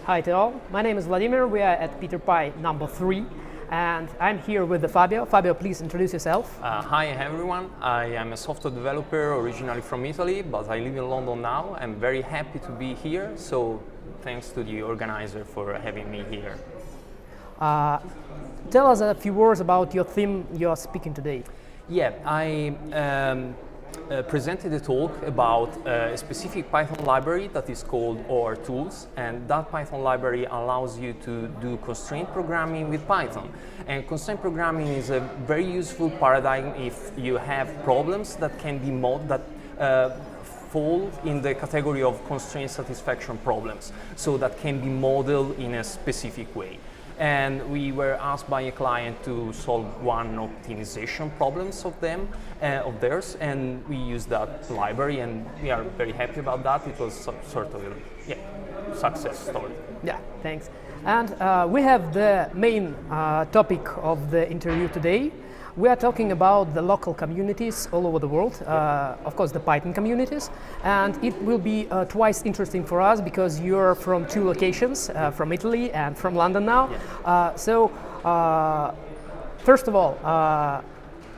Hi to all, my name is Vladimir, we are at PiterPy number 3 and I'm here with the Fabio. Fabio, please introduce yourself. Hi everyone, I am a software developer originally from Italy, but I live in London now. I'm very happy to be here, so thanks to the organizer for having me here. Tell us a few words about your theme you are speaking today. Yeah, I presented a talk about a specific Python library that is called OR Tools, and that Python library allows you to do constraint programming with Python. And constraint programming is a very useful paradigm if you have problems that can be fall in the category of constraint satisfaction problems, so that can be modeled in a specific way. And we were asked by a client to solve one optimization problems of theirs, and we used that library, and we are very happy about that. It was sort of a success story. Yeah, thanks. And we have the main topic of the interview today. We are talking about the local communities all over the world, of course the Python communities, and it will be twice interesting for us because you're from two locations, from Italy and from London now. Yeah. First of all,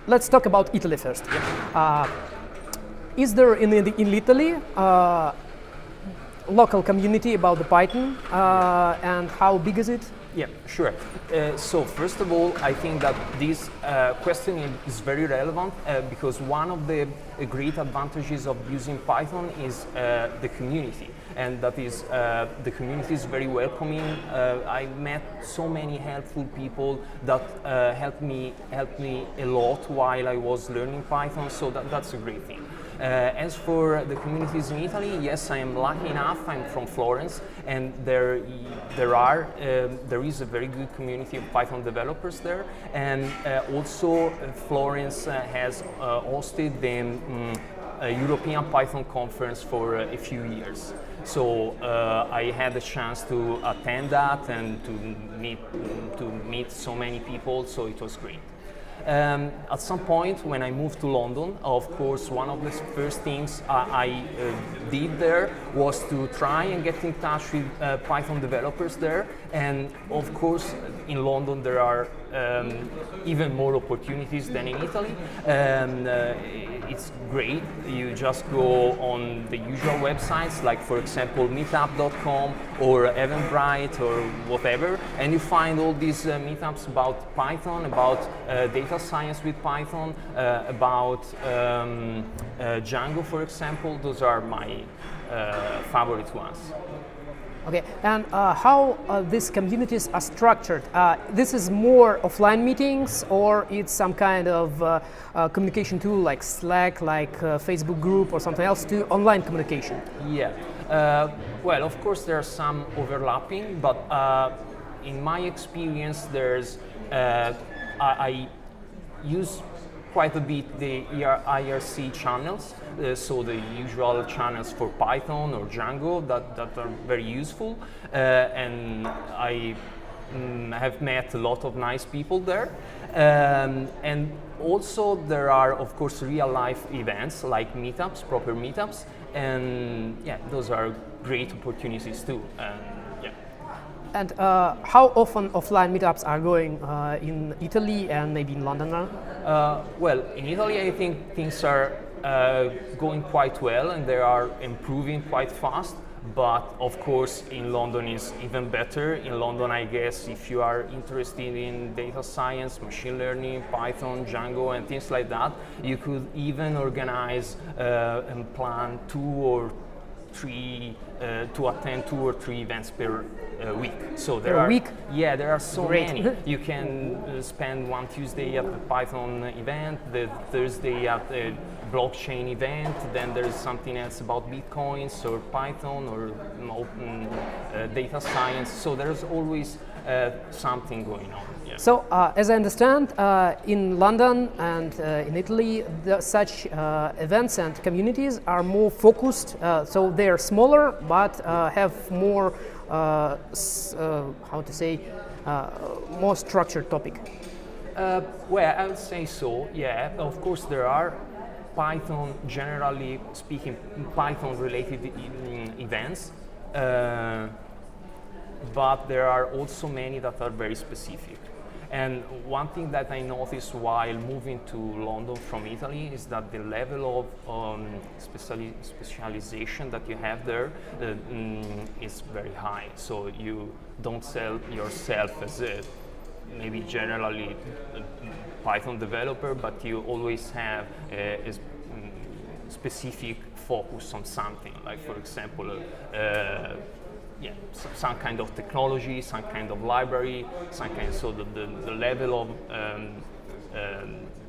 let's talk about Italy first. Yeah. Is there in Italy local community about the Python, and how big is it? Yeah, sure. So first of all, I think that this question is very relevant because one of the great advantages of using Python is the community, and that is the community is very welcoming. I met so many helpful people that helped me a lot while I was learning Python, so that's a great thing. As for the communities in Italy, yes, I am lucky enough. I'm from Florence, and there is a very good community of Python developers there, and also Florence has hosted the European Python conference for a few years. So I had the chance to attend that and to meet so many people. So it was great. At some point when I moved to London, of course, one of the first things I did there was to try and get in touch with Python developers there. And of course, in London there are even more opportunities than in Italy. It's great. You just go on the usual websites, like for example meetup.com or Eventbrite or whatever, and you find all these meetups about Python, about data science with Python, about Django, for example. Those are my favorite ones. Okay, and how these communities are structured? This is more offline meetings, or it's some kind of communication tool like Slack, like Facebook group or something else to online communication? Yeah, well, of course there are some overlapping, but in my experience there's, I use quite a bit the IRC channels, so the usual channels for Python or Django that are very useful, and I have met a lot of nice people there. And also there are, of course, real-life events like meetups, proper meetups, and yeah, those are great opportunities too. And how often offline meetups are going in Italy and maybe in London now? Well, in Italy I think things are going quite well and they are improving quite fast. But of course in London is even better. In London, I guess, if you are interested in data science, machine learning, Python, Django and things like that, you could even organize and plan to attend 2 or 3 events per week. So there are, yeah, there are so many. You can spend one Tuesday at the Python event, the Thursday at the blockchain event, then there's something else about Bitcoins or Python or open data science. So there's always something going on. Yeah. So as I understand, in London and in Italy, such events and communities are more focused, so they are smaller but have more, how to say, more structured topic. Well, I would say so, yeah. Of course there are Python, generally speaking, Python related events. but there are also many that are very specific. And one thing that I noticed while moving to London from Italy is that the level of specialization that you have there is very high. So you don't sell yourself as a maybe generally Python developer, but you always have a specific focus on something, like for example, some kind of technology, some kind of library, so the level of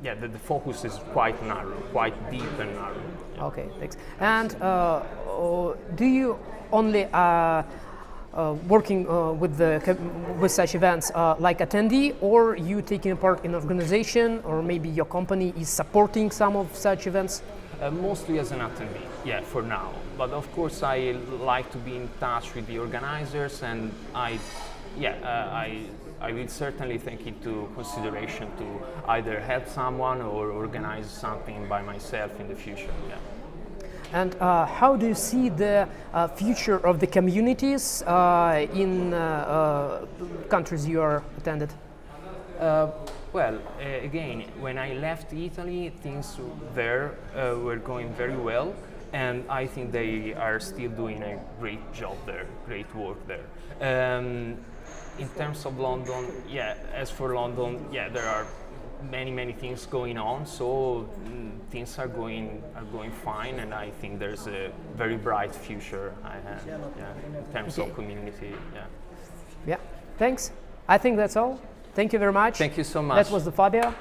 the focus is quite narrow, quite deep and narrow. Yeah. Okay, thanks. And do you only working with such events like attendee, or you taking part in organization, or maybe your company is supporting some of such events? Mostly as an attendee, yeah, for now. But of course, I like to be in touch with the organizers, and I will certainly take into consideration to either help someone or organize something by myself in the future. Yeah. And how do you see the future of the communities in countries you are attended? Well, again, when I left Italy, things there were going very well, and I think they are still doing a great job there, great work there. In terms of London, as for London, there are many things going on, so things are going fine, and I think there's a very bright future ahead, in terms of community. Yeah, thanks. I think that's all. Thank you very much. Thank you so much. That was the Fabio.